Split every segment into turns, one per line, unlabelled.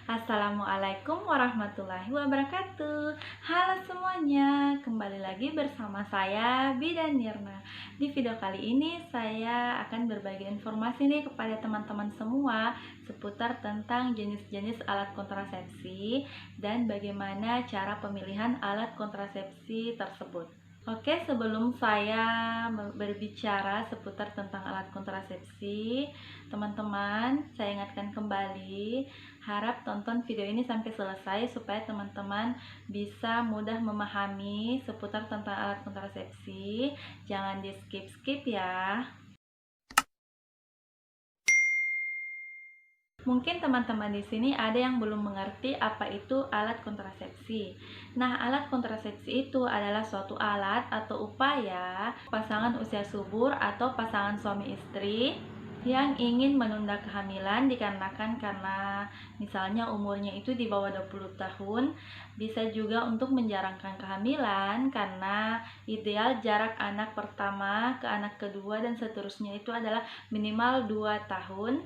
Assalamualaikum warahmatullahi wabarakatuh. Halo semuanya, kembali lagi bersama saya Bidan Nirna. Di video kali ini saya akan berbagi informasi nih kepada teman-teman semua seputar tentang jenis-jenis alat kontrasepsi dan bagaimana cara pemilihan alat kontrasepsi tersebut. Oke, sebelum saya berbicara seputar tentang alat kontrasepsi, teman-teman, saya ingatkan kembali, harap tonton video ini sampai selesai supaya teman-teman bisa mudah memahami seputar tentang alat kontrasepsi. Jangan di skip-skip ya. Mungkin teman-teman di sini ada yang belum mengerti apa itu alat kontrasepsi. Nah, alat kontrasepsi itu adalah suatu alat atau upaya pasangan usia subur atau pasangan suami istri yang ingin menunda kehamilan dikarenakan karena misalnya umurnya itu di bawah 20 tahun, bisa juga untuk menjarangkan kehamilan karena ideal jarak anak pertama ke anak kedua dan seterusnya itu adalah minimal 2 tahun.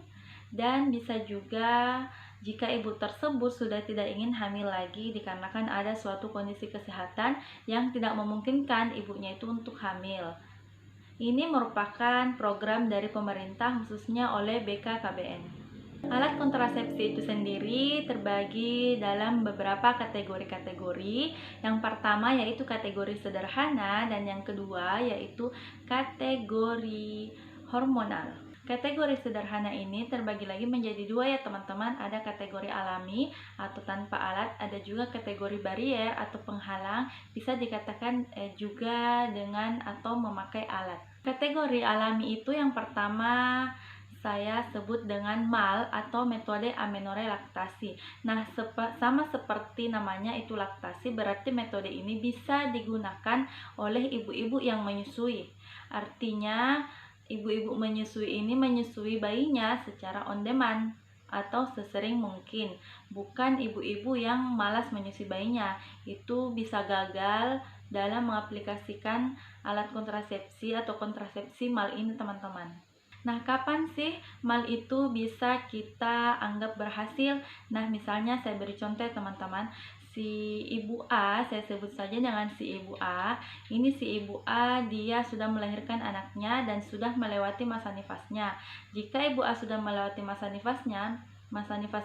Dan bisa juga jika ibu tersebut sudah tidak ingin hamil lagi dikarenakan ada suatu kondisi kesehatan yang tidak memungkinkan ibunya itu untuk hamil. Ini merupakan program dari pemerintah khususnya oleh BKKBN. Alat kontrasepsi itu sendiri terbagi dalam beberapa kategori-kategori. Yang pertama yaitu kategori sederhana dan yang kedua yaitu kategori hormonal. Kategori sederhana ini terbagi lagi menjadi dua ya teman-teman, ada kategori alami atau tanpa alat, ada juga kategori barier atau penghalang, bisa dikatakan juga dengan atau memakai alat. Kategori alami itu yang pertama saya sebut dengan MAL atau metode amenorrhea laktasi. Nah, sama seperti namanya itu laktasi, berarti metode ini bisa digunakan oleh ibu-ibu yang menyusui. Artinya ibu-ibu menyusui ini menyusui bayinya secara on demand atau sesering mungkin. Bukan ibu-ibu yang malas menyusui bayinya. Itu bisa gagal dalam mengaplikasikan alat kontrasepsi atau kontrasepsi MAL ini teman-teman. Nah, kapan sih MAL itu bisa kita anggap berhasil? Nah, misalnya saya beri contoh ya teman-teman. Si ibu A, saya sebut saja dengan si ibu A. Ini si ibu A, dia sudah melahirkan anaknya dan sudah melewati masa nifasnya. Jika ibu A sudah melewati masa nifas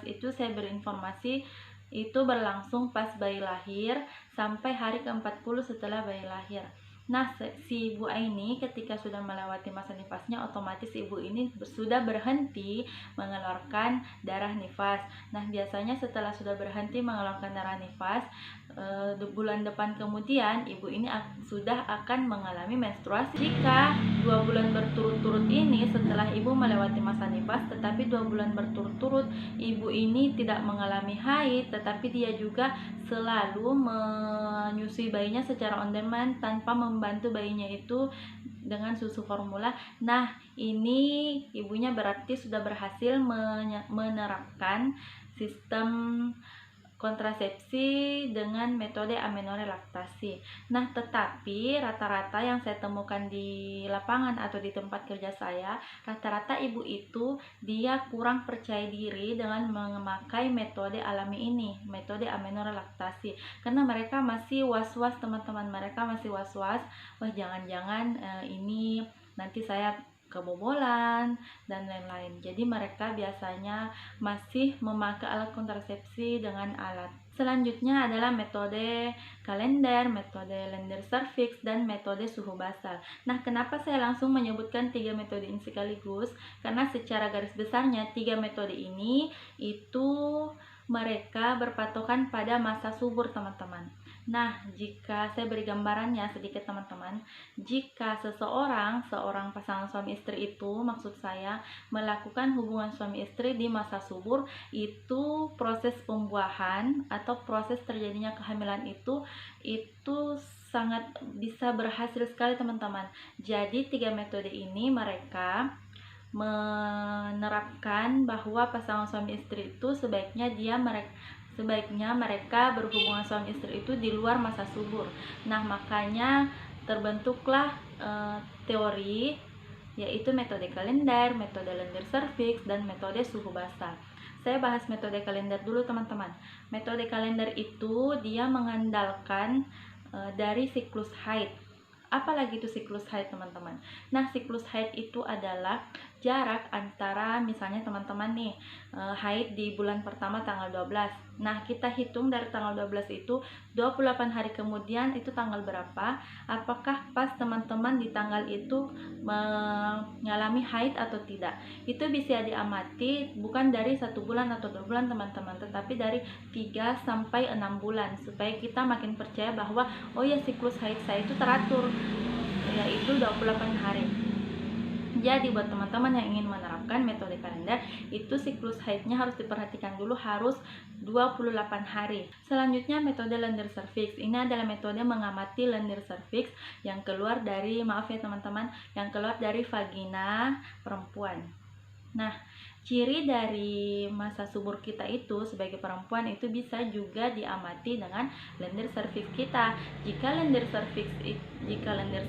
itu saya berinformasi itu berlangsung pas bayi lahir sampai hari ke-40 setelah bayi lahir. Nah, si ibu A ini ketika sudah melewati masa nifasnya, otomatis ibu ini sudah berhenti mengeluarkan darah nifas. Nah, biasanya setelah sudah berhenti mengeluarkan darah nifas, bulan depan kemudian ibu ini sudah akan mengalami menstruasi. Jika 2 bulan berturut-turut ini setelah ibu melewati masa nifas, tetapi 2 bulan berturut-turut ibu ini tidak mengalami haid, tetapi dia juga selalu menyusui bayinya secara on demand tanpa membantu bayinya itu dengan susu formula. Nah, ini ibunya berarti sudah berhasil menerapkan sistem kontrasepsi dengan metode amenorrhea laktasi. Nah, tetapi rata-rata yang saya temukan di lapangan atau di tempat kerja saya, rata-rata ibu itu dia kurang percaya diri dengan memakai metode alami ini, metode amenorrhea laktasi, karena mereka masih was-was teman-teman, mereka masih was-was, wah jangan-jangan ini nanti saya kebobolan dan lain-lain. Jadi mereka biasanya masih memakai alat kontrasepsi dengan alat. Selanjutnya adalah metode kalender, metode Lender cervix, dan metode suhu basal. Nah, kenapa saya langsung menyebutkan 3 metode ini sekaligus? Karena secara garis besarnya 3 metode ini itu mereka berpatokan pada masa subur teman-teman. Nah, jika saya beri gambarannya sedikit teman-teman, jika seorang pasangan suami istri itu, maksud saya melakukan hubungan suami istri di masa subur, itu proses pembuahan atau proses terjadinya kehamilan itu sangat bisa berhasil sekali teman-teman. Jadi 3 metode ini mereka menerapkan bahwa pasangan suami istri itu sebaiknya mereka berhubungan suami istri itu di luar masa subur. Nah, makanya terbentuklah teori yaitu metode kalender, metode Lender cervix, dan metode suhu basal. Saya bahas metode kalender dulu teman-teman. Metode kalender itu dia mengandalkan dari siklus haid. Apalagi itu siklus haid teman-teman. Nah, siklus haid itu adalah jarak antara misalnya teman-teman nih haid di bulan pertama tanggal 12. Nah, kita hitung dari tanggal 12 itu 28 hari kemudian itu tanggal berapa? Apakah pas teman-teman di tanggal itu mengalami haid atau tidak? Itu bisa diamati bukan dari 1 bulan atau 2 bulan teman-teman, tetapi dari 3 sampai 6 bulan supaya kita makin percaya bahwa oh ya siklus haid saya itu teratur, yaitu 28 hari. Jadi buat teman-teman yang ingin menerapkan metode kalender, itu siklus haidnya harus diperhatikan dulu, harus 28 hari. Selanjutnya metode lendir cervix. Ini adalah metode mengamati lendir cervix yang keluar dari, maaf ya teman-teman, yang keluar dari vagina perempuan. Nah, ciri dari masa subur kita itu sebagai perempuan itu bisa juga diamati dengan lendir cervix kita. Jika lendir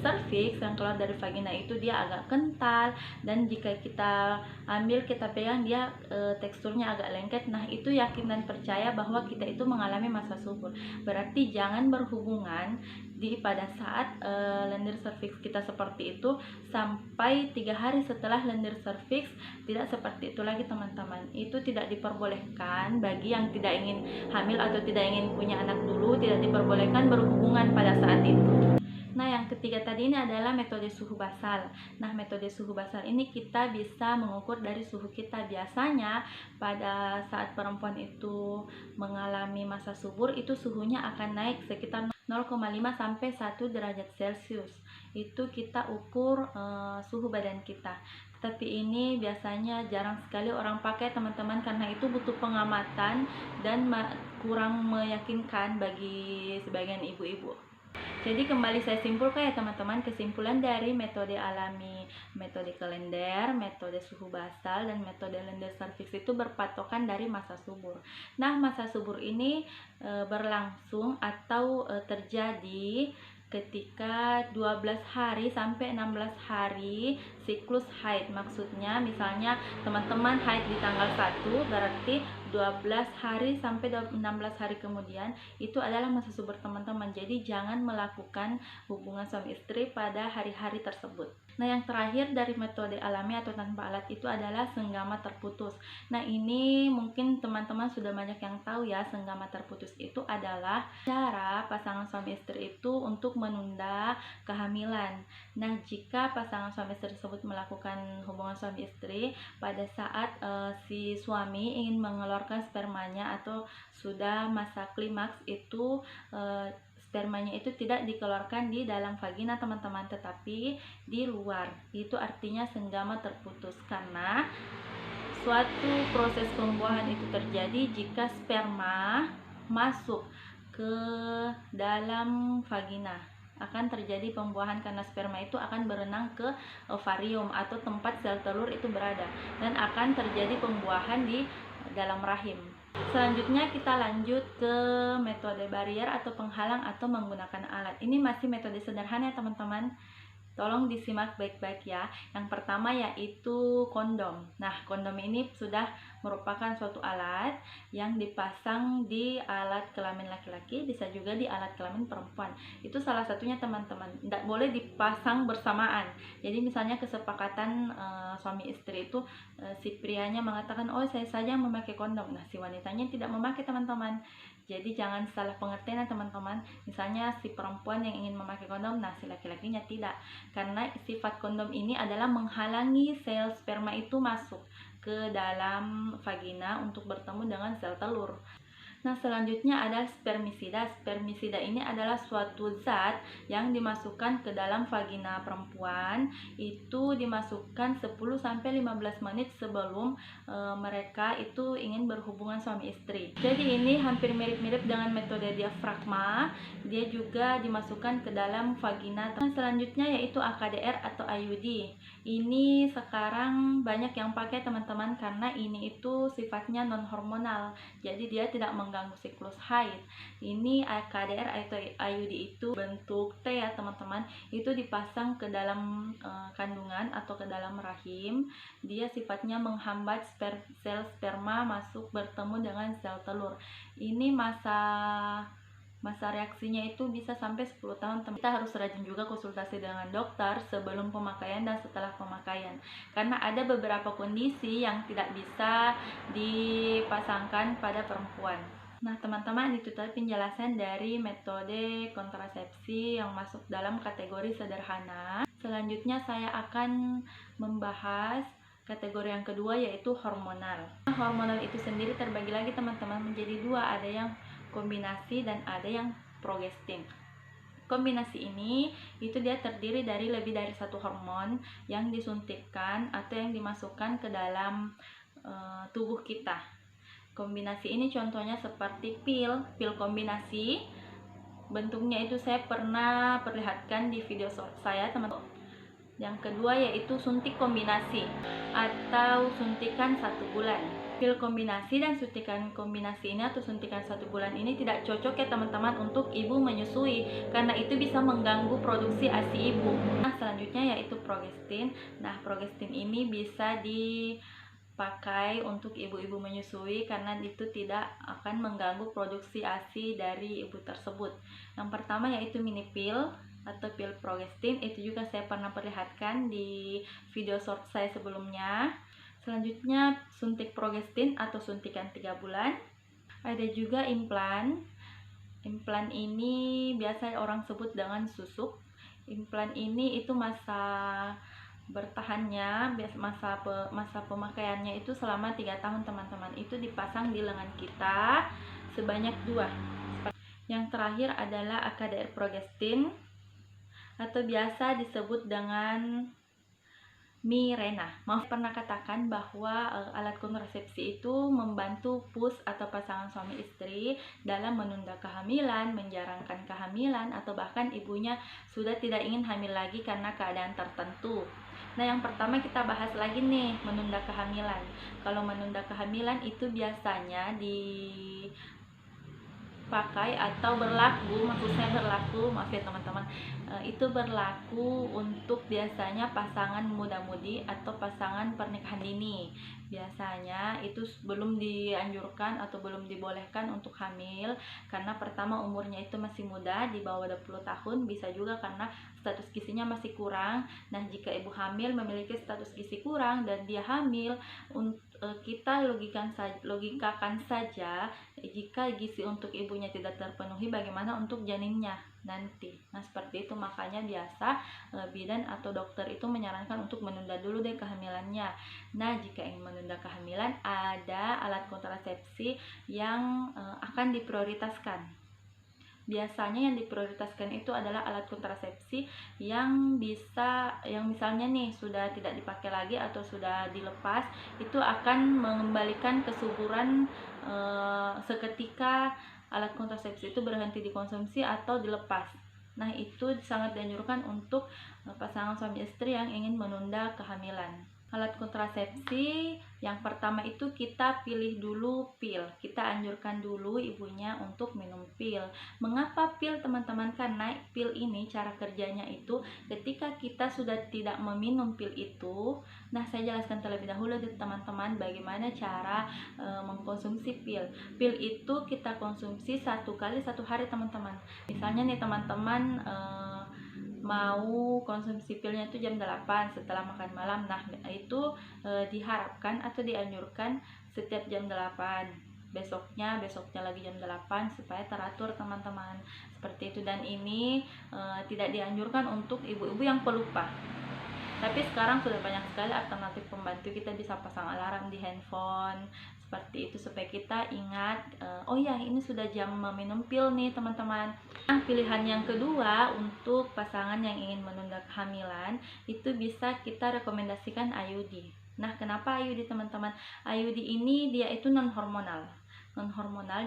cervix yang keluar dari vagina itu dia agak kental, dan jika kita ambil, kita pegang, dia teksturnya agak lengket, nah itu yakin dan percaya bahwa kita itu mengalami masa subur. Berarti jangan berhubungan pada saat lendir cervix kita seperti itu sampai 3 hari setelah lendir cervix tidak seperti itu lagi teman-teman. Itu tidak diperbolehkan bagi yang tidak ingin hamil atau tidak ingin punya anak dulu, tidak diperbolehkan berhubungan pada saat itu. Nah, yang ketiga tadi ini adalah metode suhu basal. Nah, metode suhu basal ini kita bisa mengukur dari suhu kita. Biasanya pada saat perempuan itu mengalami masa subur, itu suhunya akan naik sekitar 0,5 sampai 1 derajat Celcius. Itu kita ukur suhu badan kita. Tapi ini biasanya jarang sekali orang pakai teman-teman, karena itu butuh pengamatan dan kurang meyakinkan bagi sebagian ibu-ibu. Jadi kembali saya simpulkan ya teman-teman, kesimpulan dari metode alami, metode kalender, metode suhu basal, dan metode lendir cervix itu berpatokan dari masa subur. Nah, masa subur ini berlangsung atau terjadi ketika 12 hari sampai 16 hari siklus haid. Maksudnya misalnya teman-teman haid di tanggal 1, berarti 12 hari sampai 16 hari kemudian itu adalah masa subur teman-teman. Jadi jangan melakukan hubungan suami istri pada hari-hari tersebut. Nah, yang terakhir dari metode alami atau tanpa alat itu adalah senggama terputus. Nah, ini mungkin teman-teman sudah banyak yang tahu ya, senggama terputus itu adalah cara pasangan suami istri itu untuk menunda kehamilan. Nah, jika pasangan suami istri tersebut melakukan hubungan suami istri pada saat si suami ingin mengeluarkan spermanya atau sudah masa klimaks, itu spermanya itu tidak dikeluarkan di dalam vagina teman-teman, tetapi di luar. Itu artinya senggama terputus, karena suatu proses pembuahan itu terjadi jika sperma masuk ke dalam vagina. Akan terjadi pembuahan karena sperma itu akan berenang ke ovarium atau tempat sel telur itu berada, dan akan terjadi pembuahan di dalam rahim. Selanjutnya kita lanjut ke metode barier atau penghalang atau menggunakan alat. Ini masih metode sederhana ya teman-teman. Tolong disimak baik-baik ya. Yang pertama yaitu kondom. Nah, kondom ini sudah merupakan suatu alat yang dipasang di alat kelamin laki-laki, bisa juga di alat kelamin perempuan. Itu salah satunya teman-teman. Tidak boleh dipasang bersamaan. Jadi misalnya kesepakatan suami istri itu, si prianya mengatakan, oh saya saja yang memakai kondom. Nah, si wanitanya tidak memakai teman-teman. Jadi jangan salah pengertian ya teman-teman. Misalnya si perempuan yang ingin memakai kondom, nah si laki-lakinya tidak. Karena sifat kondom ini adalah menghalangi sel sperma itu masuk ke dalam vagina untuk bertemu dengan sel telur. Nah, selanjutnya ada spermisida. Spermisida ini adalah suatu zat yang dimasukkan ke dalam vagina perempuan. Itu dimasukkan 10-15 menit sebelum mereka itu ingin berhubungan suami istri. Jadi ini hampir mirip-mirip dengan metode diafragma. Dia juga dimasukkan ke dalam vagina. Nah, selanjutnya yaitu AKDR atau IUD. Ini sekarang banyak yang pakai teman-teman, karena ini itu sifatnya non hormonal. Jadi dia tidak mengganggu mengganggu siklus haid. Ini KDR atau IUD itu bentuk T ya teman-teman, itu dipasang ke dalam kandungan atau ke dalam rahim. Dia sifatnya menghambat sel sperma masuk bertemu dengan sel telur. Ini masa reaksinya itu bisa sampai 10 tahun. Kita harus rajin juga konsultasi dengan dokter sebelum pemakaian dan setelah pemakaian, karena ada beberapa kondisi yang tidak bisa dipasangkan pada perempuan. Nah teman-teman, itu tadi penjelasan dari metode kontrasepsi yang masuk dalam kategori sederhana. Selanjutnya saya akan membahas kategori yang kedua, yaitu hormonal. Hormonal itu sendiri terbagi lagi teman-teman menjadi dua, ada yang kombinasi dan ada yang progestin. Kombinasi ini itu dia terdiri dari lebih dari satu hormon yang disuntikkan atau yang dimasukkan ke dalam tubuh kita. Kombinasi ini contohnya seperti pil kombinasi. Bentuknya itu saya pernah perlihatkan di video saya teman-teman. Yang kedua yaitu suntik kombinasi atau suntikan 1 bulan. Pil kombinasi dan suntikan kombinasi ini atau suntikan 1 bulan ini tidak cocok ya teman-teman untuk ibu menyusui, karena itu bisa mengganggu produksi ASI ibu. Nah selanjutnya yaitu progestin. Nah progestin ini bisa dipakai untuk ibu-ibu menyusui karena itu tidak akan mengganggu produksi ASI dari ibu tersebut. Yang pertama yaitu mini pil atau pil progestin, itu juga saya pernah perlihatkan di video short saya sebelumnya. Selanjutnya suntik progestin atau suntikan 3 bulan. Ada juga implan. Implan ini biasa orang sebut dengan susuk. Implan ini itu masa bertahannya, masa pemakaiannya itu selama 3 tahun teman-teman. Itu dipasang di lengan kita sebanyak 2. Yang terakhir adalah KDR progestin atau biasa disebut dengan Mirena. Pernah katakan bahwa alat kontrasepsi itu membantu pus atau pasangan suami istri dalam menunda kehamilan, menjarangkan kehamilan, atau bahkan ibunya sudah tidak ingin hamil lagi karena keadaan tertentu. Nah yang pertama kita bahas lagi nih, menunda kehamilan. Kalau menunda kehamilan itu biasanya dipakai atau berlaku, maaf ya teman-teman, itu berlaku untuk biasanya pasangan muda-mudi atau pasangan pernikahan dini. Biasanya itu belum dianjurkan atau belum dibolehkan untuk hamil karena pertama umurnya itu masih muda, di bawah 20 tahun, bisa juga karena status gizinya masih kurang. Nah jika ibu hamil memiliki status gizi kurang dan dia hamil, kita logikakan saja jika gizi untuk ibunya tidak terpenuhi, bagaimana untuk janinnya nanti. Nah seperti itu, makanya biasa bidan atau dokter itu menyarankan untuk menunda dulu deh kehamilannya. Nah jika ingin menunda kehamilan, ada alat kontrasepsi yang akan diprioritaskan. Biasanya yang diprioritaskan itu adalah alat kontrasepsi yang misalnya nih sudah tidak dipakai lagi atau sudah dilepas, itu akan mengembalikan kesuburan seketika alat kontrasepsi itu berhenti dikonsumsi atau dilepas. Nah itu sangat dianjurkan untuk pasangan suami istri yang ingin menunda kehamilan. Alat kontrasepsi yang pertama itu kita pilih dulu pil. Kita anjurkan dulu ibunya untuk minum pil. Mengapa pil teman-teman? Karena pil ini cara kerjanya itu ketika kita sudah tidak meminum pil itu. Nah saya jelaskan terlebih dahulu teman-teman bagaimana cara mengkonsumsi pil. Pil itu kita konsumsi 1 kali 1 hari teman-teman. Misalnya nih teman-teman mau konsumsi pilnya itu jam 8 setelah makan malam. Nah itu diharapkan atau dianjurkan setiap jam 8, besoknya lagi jam 8 supaya teratur teman-teman, seperti itu. Dan ini tidak dianjurkan untuk ibu-ibu yang pelupa. Tapi sekarang sudah banyak sekali alternatif pembantu, kita bisa pasang alarm di handphone seperti itu supaya kita ingat, oh ya ini sudah jam meminum pil nih teman-teman. Nah pilihan yang kedua untuk pasangan yang ingin menunda kehamilan itu bisa kita rekomendasikan IUD. Nah kenapa IUD teman-teman? IUD ini dia itu non hormonal,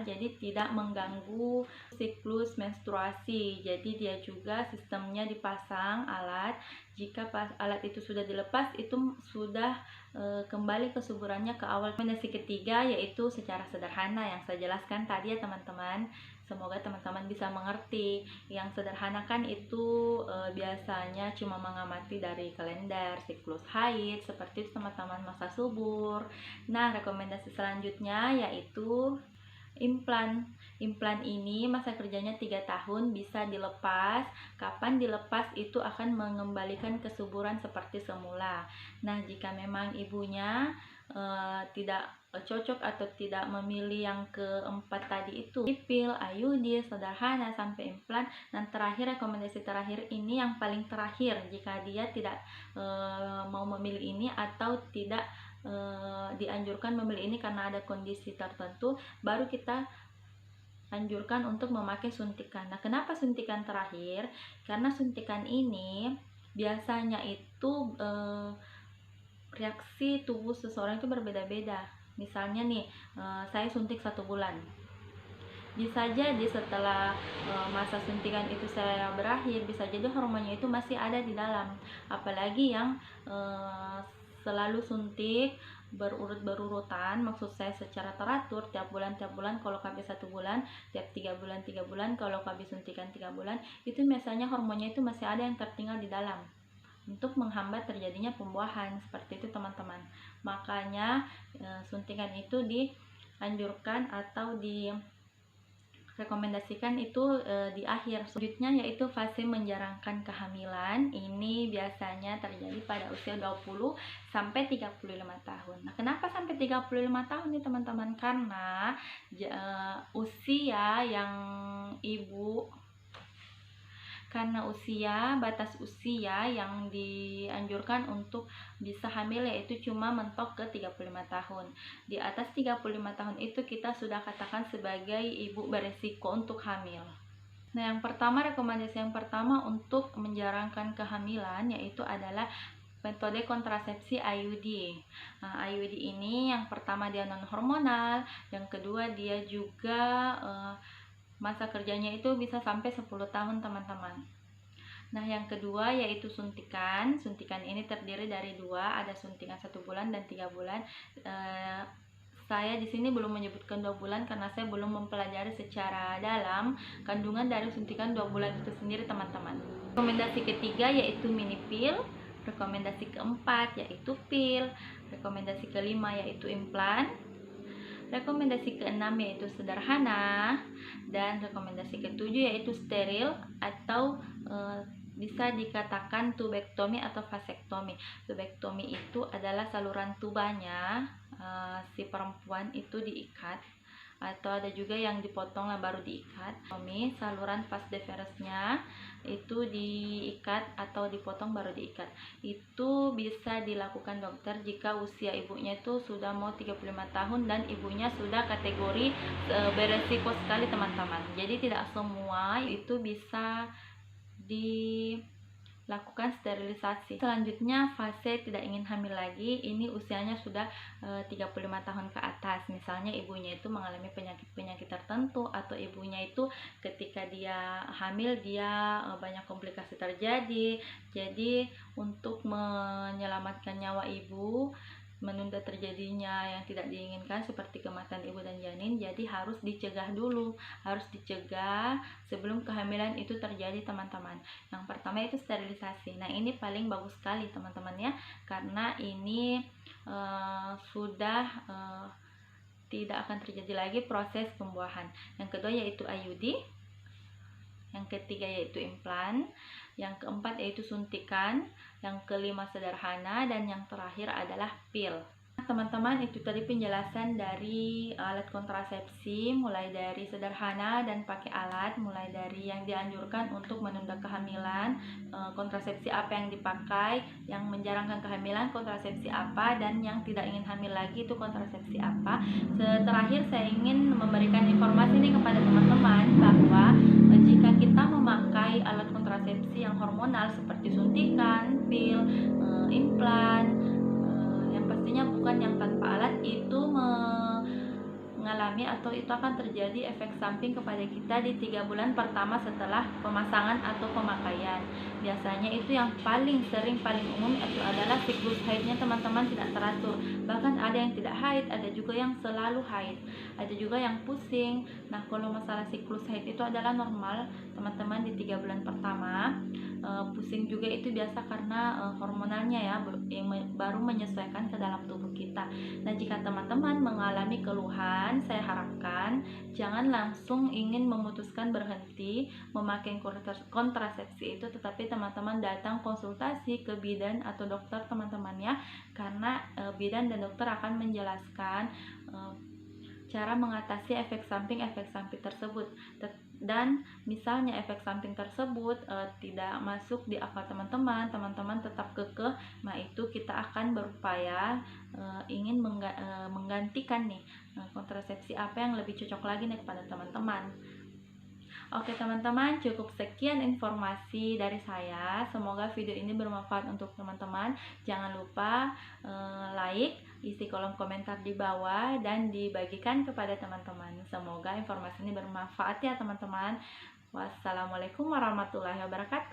jadi tidak mengganggu siklus menstruasi. Jadi dia juga sistemnya dipasang alat, jika alat itu sudah dilepas itu sudah kembali kesuburannya ke awal. Rekomendasi ketiga yaitu secara sederhana yang saya jelaskan tadi ya teman-teman. Semoga teman-teman bisa mengerti. Yang sederhana kan itu biasanya cuma mengamati dari kalender, siklus haid, seperti itu teman-teman, masa subur. Nah, rekomendasi selanjutnya yaitu implan. Implan ini masa kerjanya 3 tahun, bisa dilepas. Kapan dilepas itu akan mengembalikan kesuburan seperti semula. Nah, jika memang ibunya tidak cocok atau tidak memilih yang keempat tadi itu, pil, IUD, sederhana sampai implan. Dan terakhir, rekomendasi terakhir ini yang paling terakhir, jika dia tidak mau memilih ini atau tidak dianjurkan memilih ini karena ada kondisi tertentu, baru kita anjurkan untuk memakai suntikan. Nah, kenapa suntikan terakhir? Karena suntikan ini biasanya itu reaksi tubuh seseorang itu berbeda-beda. Misalnya nih, saya suntik 1 bulan, bisa jadi setelah masa suntikan itu saya berakhir, bisa jadi hormonnya itu masih ada di dalam. Apalagi yang selalu suntik berurutan, maksud saya secara teratur, tiap bulan kalau KB 1 bulan, tiap 3 bulan kalau KB suntikan 3 bulan, itu biasanya hormonnya itu masih ada yang tertinggal di dalam untuk menghambat terjadinya pembuahan, seperti itu teman-teman. Makanya suntikan itu dianjurkan atau rekomendasikan itu di akhir. Selanjutnya yaitu fase menjarangkan kehamilan. Ini biasanya terjadi pada usia 20 sampai 35 tahun. Nah, kenapa sampai 35 tahun nih teman-teman? Karena batas usia yang dianjurkan untuk bisa hamil yaitu cuma mentok ke 35 tahun. Di atas 35 tahun itu kita sudah katakan sebagai ibu beresiko untuk hamil. Nah, rekomendasi yang pertama untuk menjarangkan kehamilan yaitu adalah metode kontrasepsi IUD. Nah, IUD ini yang pertama dia non hormonal, yang kedua dia juga masa kerjanya itu bisa sampai 10 tahun teman-teman. Nah, yang kedua yaitu suntikan. Suntikan ini terdiri dari 2, ada suntikan 1 bulan dan 3 bulan. Saya di sini belum menyebutkan 2 bulan karena saya belum mempelajari secara dalam kandungan dari suntikan 2 bulan itu sendiri teman-teman. Rekomendasi ketiga yaitu mini pil. Rekomendasi keempat yaitu pil. Rekomendasi kelima yaitu implan. Rekomendasi keenam yaitu sederhana, dan rekomendasi ketujuh yaitu steril atau bisa dikatakan tubektomi atau vasektomi. Tubektomi itu adalah saluran tubanya si perempuan itu diikat, atau ada juga yang dipotong lah baru diikat. Saluran vas deferensnya itu diikat atau dipotong baru diikat. Itu bisa dilakukan dokter jika usia ibunya itu sudah mau 35 tahun dan ibunya sudah kategori beresiko sekali teman-teman. Jadi tidak semua itu bisa dilakukan sterilisasi. Selanjutnya fase tidak ingin hamil lagi. Ini usianya sudah 35 tahun ke atas. Misalnya ibunya itu mengalami penyakit tertentu, atau ibunya itu ketika dia hamil dia banyak komplikasi terjadi. Jadi untuk menyelamatkan nyawa ibu, menunda terjadinya yang tidak diinginkan seperti kematian ibu dan janin, jadi harus dicegah dulu, harus dicegah sebelum kehamilan itu terjadi teman-teman. Yang pertama itu sterilisasi. Nah, ini paling bagus sekali teman-teman ya, karena ini sudah tidak akan terjadi lagi proses pembuahan. Yang kedua yaitu IUD, yang ketiga yaitu implan, yang keempat yaitu suntikan, yang kelima sederhana, dan yang terakhir adalah pil. Teman-teman, itu tadi penjelasan dari alat kontrasepsi, mulai dari sederhana dan pakai alat, mulai dari yang dianjurkan untuk menunda kehamilan, kontrasepsi apa yang dipakai, yang menjarangkan kehamilan kontrasepsi apa, dan yang tidak ingin hamil lagi itu kontrasepsi apa. Terakhir saya ingin memberikan informasi nih kepada teman-teman bahwa jika kita memakai alat kontrasepsi yang hormonal seperti suntikan, pil, implan, yang pastinya bukan yang tanpa alat, itu mengalami atau itu akan terjadi efek samping kepada kita di 3 bulan pertama setelah pemasangan atau pemakaian. Biasanya itu yang paling sering, paling umum itu adalah siklus haidnya teman-teman tidak teratur. Bahkan ada yang tidak haid, ada juga yang selalu haid, ada juga yang pusing. Nah, kalau masalah siklus haid itu adalah normal teman-teman di 3 bulan pertama. Pusing juga itu biasa karena hormonalnya ya yang baru menyesuaikan ke dalam tubuh kita. Nah, jika teman-teman mengalami keluhan, saya harapkan jangan langsung ingin memutuskan berhenti memakai kontrasepsi itu, tetapi teman-teman datang konsultasi ke bidan atau dokter teman-teman ya, karena bidan dan dokter akan menjelaskan cara mengatasi efek samping tersebut. Dan misalnya efek samping tersebut tidak masuk di akal teman-teman tetap kekeh, nah itu kita akan berupaya ingin menggantikan nih kontrasepsi apa yang lebih cocok lagi nih kepada teman-teman. Oke teman-teman, cukup sekian informasi dari saya. Semoga video ini bermanfaat untuk teman-teman. Jangan lupa like, isi kolom komentar di bawah, dan dibagikan kepada teman-teman. Semoga informasi ini bermanfaat ya teman-teman. Wassalamualaikum warahmatullahi wabarakatuh.